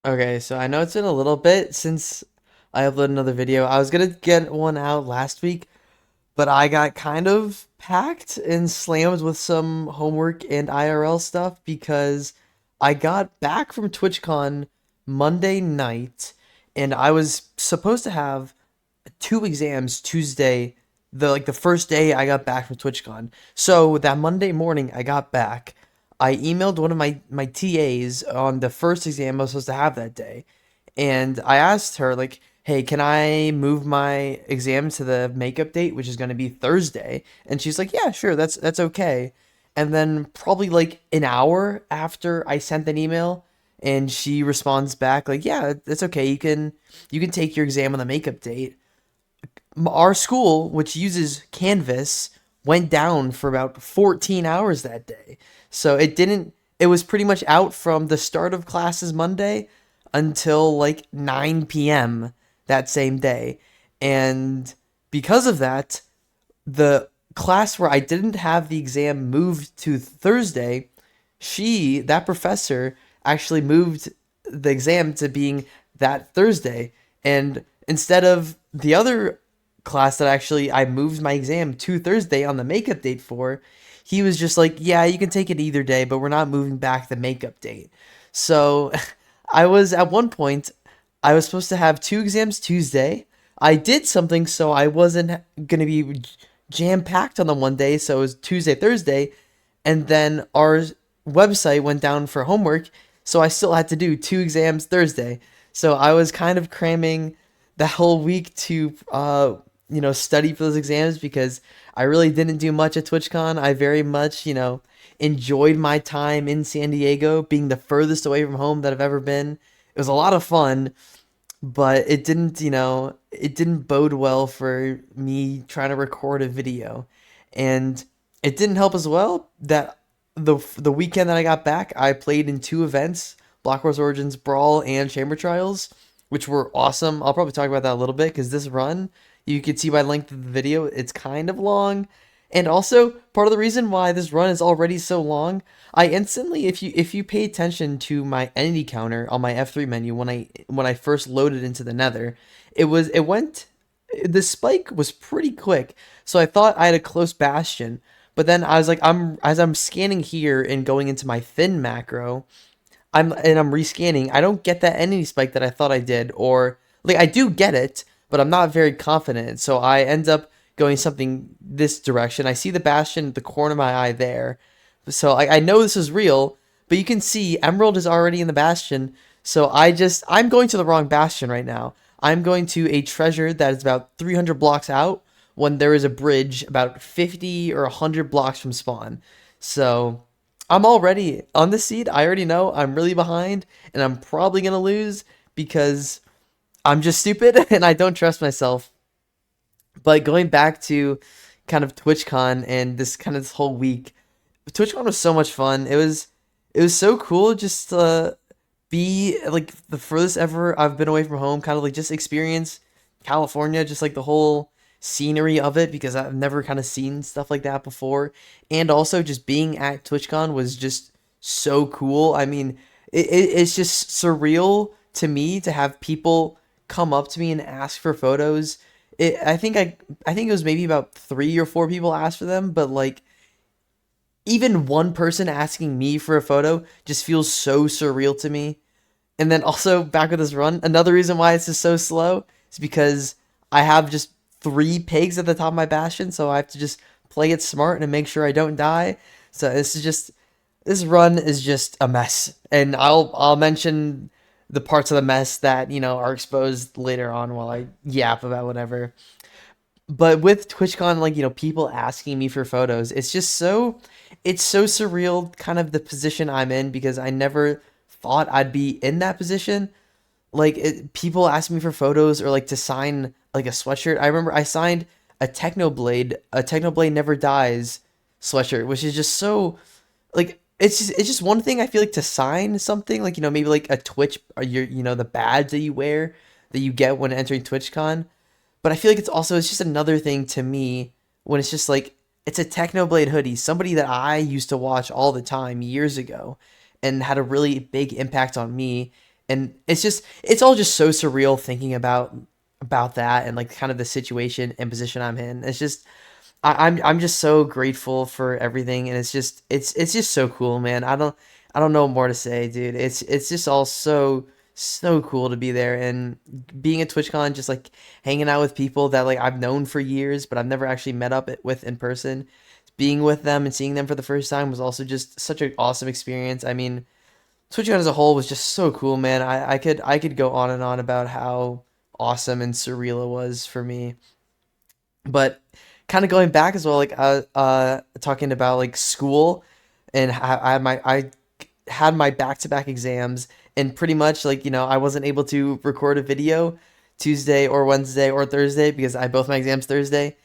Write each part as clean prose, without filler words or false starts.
Okay, so I know it's been a little bit since I uploaded another video. I was gonna get one out last week, but I got kind of packed and slammed with some homework and IRL stuff because I got back from TwitchCon Monday night and I was supposed to have two exams Tuesday, the first day I got back from TwitchCon. So that Monday morning I got back, I emailed one of my TAs on the first exam I was supposed to have that day, and I asked her like, "Hey, can I move my exam to the makeup date, which is going to be Thursday?" And she's like, "Yeah, sure, that's okay." And then probably like an hour after I sent that email, and she responds back like, "Yeah, that's okay. You can take your exam on the makeup date." Our school, which uses Canvas, went down for about 14 hours that day. So it was pretty much out from the start of classes Monday until like 9 p.m. that same day. And because of that, the class where I didn't have the exam moved to Thursday, that professor, actually moved the exam to being that Thursday. And instead of the other class that actually I moved my exam to Thursday on the makeup date for, he was just like, "Yeah, you can take it either day, but we're not moving back the makeup date." So I was at one point, I was supposed to have two exams Tuesday. I did something so I wasn't going to be jam packed on the one day, so it was Tuesday, Thursday, and then our website went down for homework, so I still had to do two exams Thursday. So I was kind of cramming the whole week to study for those exams because I really didn't do much at TwitchCon. I very much, enjoyed my time in San Diego, being the furthest away from home that I've ever been. It was a lot of fun, but it didn't bode well for me trying to record a video. And it didn't help as well that the weekend that I got back, I played in two events, Block Wars Origins Brawl and Chamber Trials, which were awesome. I'll probably talk about that a little bit because this run, you can see by length of the video, it's kind of long. And also, part of the reason why this run is already so long, I instantly, if you pay attention to my entity counter on my F3 menu when I first loaded into the Nether, it went the spike was pretty quick. So I thought I had a close bastion, but then I was like, I'm scanning here and going into my thin macro, I'm rescanning. I don't get that entity spike that I thought I did, or like I do get it, but I'm not very confident. So I end up going something this direction. I see the bastion at the corner of my eye there, so I know this is real. But you can see Emerald is already in the bastion. So I'm going to the wrong bastion right now. I'm going to a treasure that is about 300 blocks out when there is a bridge about 50 or 100 blocks from spawn. So I'm already on the seed. I already know I'm really behind and I'm probably going to lose because I'm just stupid and I don't trust myself. But going back to kind of TwitchCon and this whole week, TwitchCon was so much fun. It was so cool just to be like the furthest ever I've been away from home, kind of like just experience California, just like the whole scenery of it because I've never kind of seen stuff like that before. And also just being at TwitchCon was just so cool. I mean, it's just surreal to me to have people come up to me and ask for photos. I think it was maybe about three or four people asked for them, but like even one person asking me for a photo just feels so surreal to me. And then also back with this run, another reason why it's just so slow is because I have just three pigs at the top of my bastion, so I have to just play it smart and make sure I don't die. So this run is just a mess, and I'll mention the parts of the mess that are exposed later on while I yap about whatever. But with TwitchCon, like, people asking me for photos, it's so surreal, kind of the position I'm in because I never thought I'd be in that position. Like, people ask me for photos or like to sign like a sweatshirt. I remember I signed a Technoblade Never Dies sweatshirt, which is just so like it's just one thing I feel like to sign something like maybe like a Twitch or the badge that you wear that you get when entering TwitchCon. But I feel like it's just another thing to me when it's just like it's a Technoblade hoodie, somebody that I used to watch all the time years ago and had a really big impact on me. And it's all just so surreal thinking about that and like kind of the situation and position I'm in. It's just I'm just so grateful for everything, and it's just so cool, man. I don't know what more to say, dude. It's just all so cool to be there and being at TwitchCon, just like hanging out with people that like I've known for years, but I've never actually met up with in person. Being with them and seeing them for the first time was also just such an awesome experience. I mean, TwitchCon as a whole was just so cool, man. I could go on and on about how awesome and surreal it was for me. But kind of going back as well, like talking about like school, and I had my back to back exams, and pretty much like I wasn't able to record a video Tuesday or Wednesday or Thursday because I had both my exams Thursday.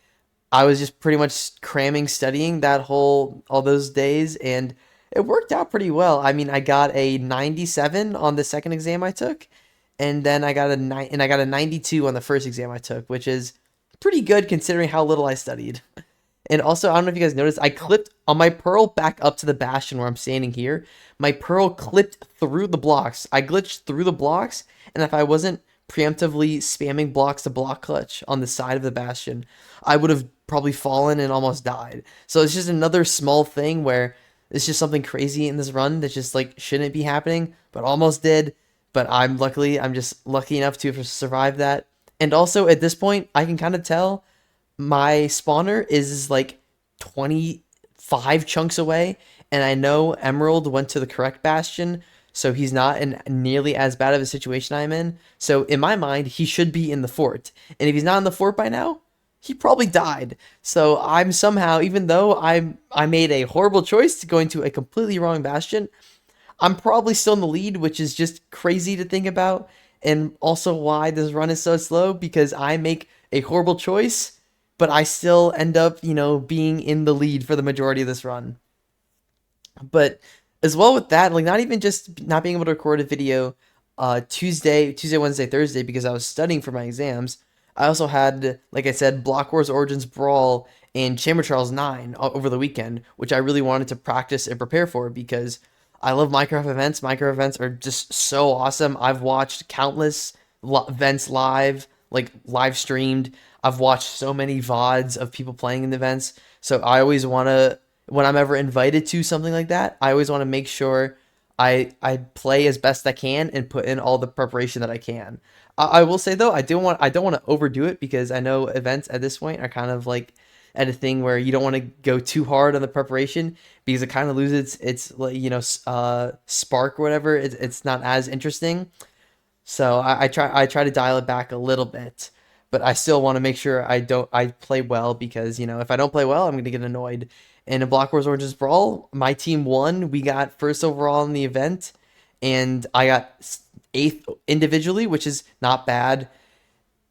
I was just pretty much cramming, studying that whole all those days, and it worked out pretty well. I mean, I got a 97 on the second exam I took, and then I got a 92 on the first exam I took, which is pretty good considering how little I studied. And also, I don't know if you guys noticed, I clipped on my pearl back up to the bastion where I'm standing here. My pearl clipped through the blocks. I glitched through the blocks, and if I wasn't preemptively spamming blocks to block clutch on the side of the bastion, I would have probably fallen and almost died. So it's just another small thing where it's just something crazy in this run that just like shouldn't be happening, but almost did. But I'm just lucky enough to have survived that. And also at this point, I can kind of tell my spawner is like 25 chunks away, and I know Emerald went to the correct bastion, so he's not in nearly as bad of a situation I'm in. So in my mind, he should be in the fort. And if he's not in the fort by now, he probably died. So I'm somehow, even though I made a horrible choice to going to a completely wrong bastion, I'm probably still in the lead, which is just crazy to think about. And also why this run is so slow, because I make a horrible choice, but I still end up, being in the lead for the majority of this run. But as well with that, like not even just not being able to record a video Tuesday, Wednesday, Thursday because I was studying for my exams. I also had, like I said, Block Wars Origins Brawl and Chamber Trials 9 over the weekend, which I really wanted to practice and prepare for because I love Minecraft events. Minecraft events are just so awesome. I've watched countless events live, like live streamed. I've watched so many VODs of people playing in the events. So I always want to, when I'm ever invited to something like that, I always want to make sure I play as best I can and put in all the preparation that I can. I will say though, I don't want to overdo it because I know events at this point are kind of like at a thing where you don't want to go too hard on the preparation because it kind of loses its like spark or whatever. It's not as interesting. So I try to dial it back a little bit, but I still want to make sure I play well because if I don't play well, I'm gonna get annoyed. And in Block Wars Origins Brawl, my team won. We got first overall in the event, and I got eighth individually, which is not bad.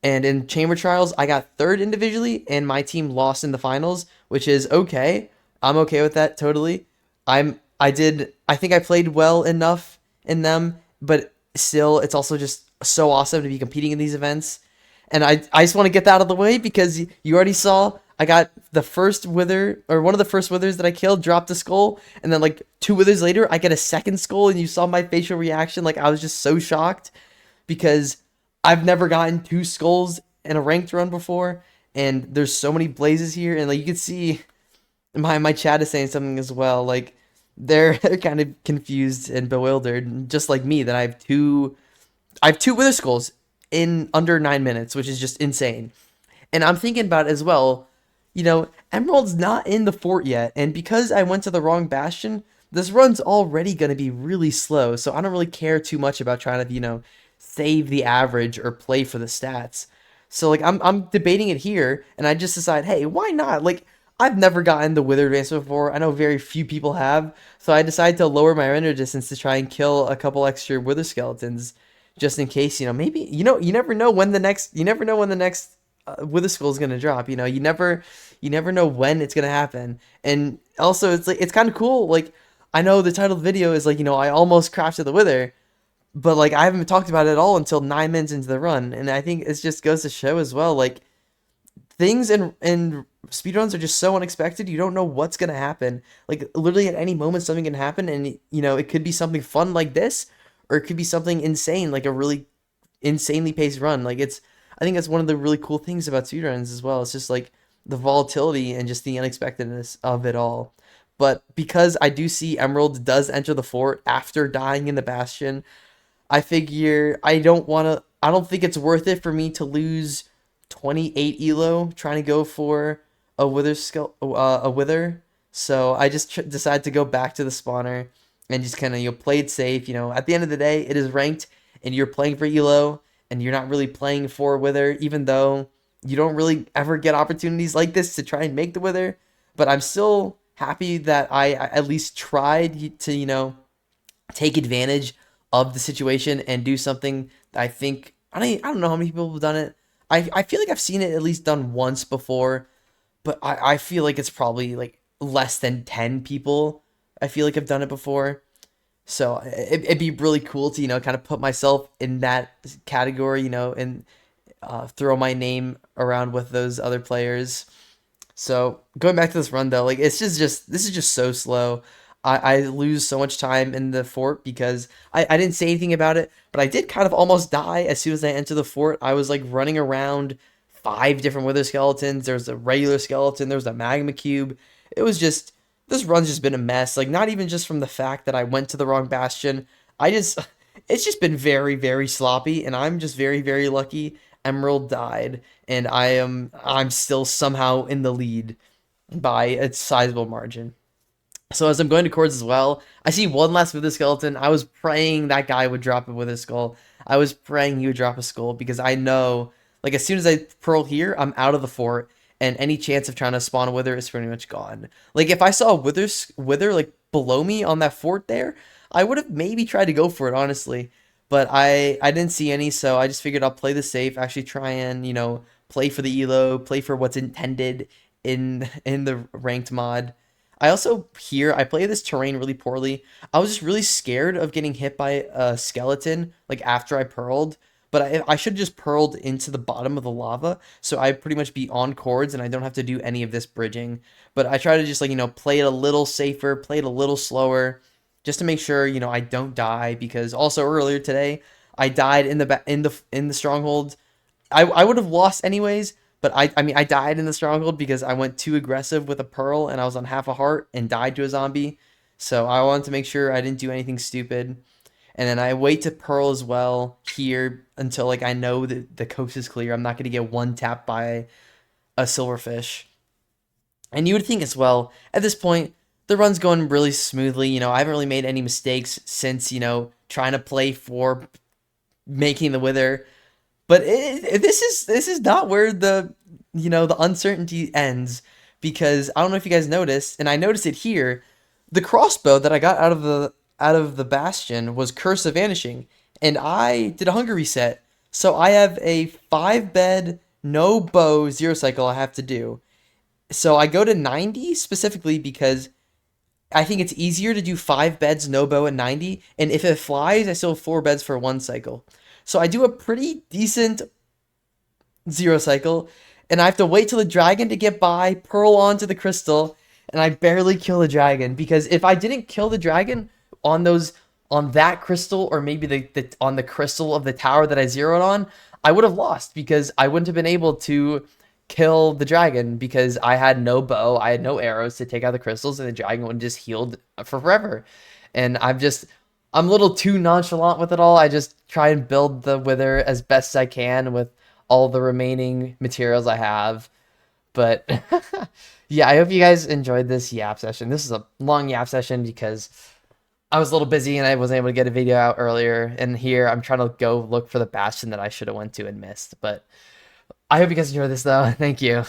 And in Chamber Trials, I got third individually, and my team lost in the finals, which is okay. I'm okay with that totally. I think I played well enough in them, but still, it's also just so awesome to be competing in these events. And I just want to get that out of the way because you already saw I got the first wither, or one of the first withers that I killed, dropped a skull, and then like two withers later, I get a second skull, and you saw my facial reaction. Like I was just so shocked because I've never gotten two skulls in a ranked run before, and there's so many blazes here, and like you can see my chat is saying something as well. Like they're kind of confused and bewildered, just like me, that I have two wither skulls in under 9 minutes, which is just insane. And I'm thinking about it as well, Emerald's not in the fort yet, and because I went to the wrong bastion, this run's already going to be really slow, so I don't really care too much about trying to, save the average or play for the stats. So like I'm debating it here, and I just decide, hey, why not? Like I've never gotten the wither advance before. I know very few people have, so I decided to lower my render distance to try and kill a couple extra wither skeletons, just in case. Maybe you never know when the next wither skull is gonna drop. You never know when it's gonna happen. And also, it's like it's kind of cool. Like I know the title of the video is like I almost crafted the wither, but like I haven't talked about it at all until 9 minutes into the run, and I think it just goes to show as well, like things in speedruns are just so unexpected. You don't know what's gonna happen. Like literally at any moment something can happen, and it could be something fun like this, or it could be something insane, like a really insanely paced run. Like it's, I think that's one of the really cool things about speedruns as well. It's just like the volatility and just the unexpectedness of it all. But because I do see Emerald does enter the fort after dying in the Bastion, I figure I don't think it's worth it for me to lose 28 elo trying to go for a wither. So I just decide to go back to the spawner and just kind of play it safe. At the end of the day, it is ranked, and you're playing for elo, and you're not really playing for wither, even though you don't really ever get opportunities like this to try and make the wither. But I'm still happy that I at least tried to take advantage of the situation and do something that I think I don't know how many people have done it. I feel like I've seen it at least done once before, but I feel like it's probably like less than 10 people I feel like have done it before. So it'd be really cool to, kind of put myself in that category, and throw my name around with those other players. So going back to this run though, like it's just this is just so slow. I lose so much time in the fort because I didn't say anything about it, but I did kind of almost die as soon as I entered the fort. I was like running around 5 different wither skeletons. There's a regular skeleton. There was a magma cube. It was just this run's just been a mess. Like not even just from the fact that I went to the wrong bastion. I just it's just been very very sloppy, and I'm just very very lucky. Emerald died, and I'm still somehow in the lead by a sizable margin. So as I'm going to chords as well, I see one last Wither Skeleton. I was praying that guy would drop a Wither Skull. I was praying he would drop a skull because I know, like, as soon as I pearl here, I'm out of the fort, and any chance of trying to spawn a Wither is pretty much gone. Like, if I saw a Wither like, below me on that fort there, I would have maybe tried to go for it, honestly. But I didn't see any, so I just figured I'll play the safe, actually try and, play for the elo, play for what's intended in the ranked mod. I also here I play this terrain really poorly. I was just really scared of getting hit by a skeleton like after I pearled, but I should have just pearled into the bottom of the lava, so I pretty much be on chords and I don't have to do any of this bridging. But I try to just like play it a little safer, play it a little slower, just to make sure I don't die, because also earlier today I died in the stronghold. I would have lost anyways, but I mean I died in the stronghold because I went too aggressive with a pearl and I was on half a heart and died to a zombie. So I wanted to make sure I didn't do anything stupid. And then I wait to pearl as well here until like I know that the coast is clear. I'm not gonna get one tap by a silverfish. And you would think as well, at this point, the run's going really smoothly. I haven't really made any mistakes since, trying to play for making the wither. But this is not where the uncertainty ends, because I don't know if you guys noticed, and I noticed it here. The crossbow that I got out of the bastion was Curse of Vanishing, and I did a hunger reset, so I have a 5 bed no bow 0 cycle I have to do. So I go to 90 specifically because I think it's easier to do 5 beds no bow at 90, and if it flies, I still have 4 beds for 1 cycle. So I do a pretty decent 0 cycle, and I have to wait till the dragon to get by, pearl onto the crystal, and I barely kill the dragon, because if I didn't kill the dragon on that crystal, or maybe on the crystal of the tower that I zeroed on, I would have lost, because I wouldn't have been able to kill the dragon because I had no bow, I had no arrows to take out the crystals, and the dragon would just healed for forever. And I'm a little too nonchalant with it all. I just try and build the wither as best I can with all the remaining materials I have. But yeah, I hope you guys enjoyed this yap session. This is a long yap session because I was a little busy and I wasn't able to get a video out earlier. And here I'm trying to go look for the bastion that I should have went to and missed. But I hope you guys enjoyed this though. Thank you.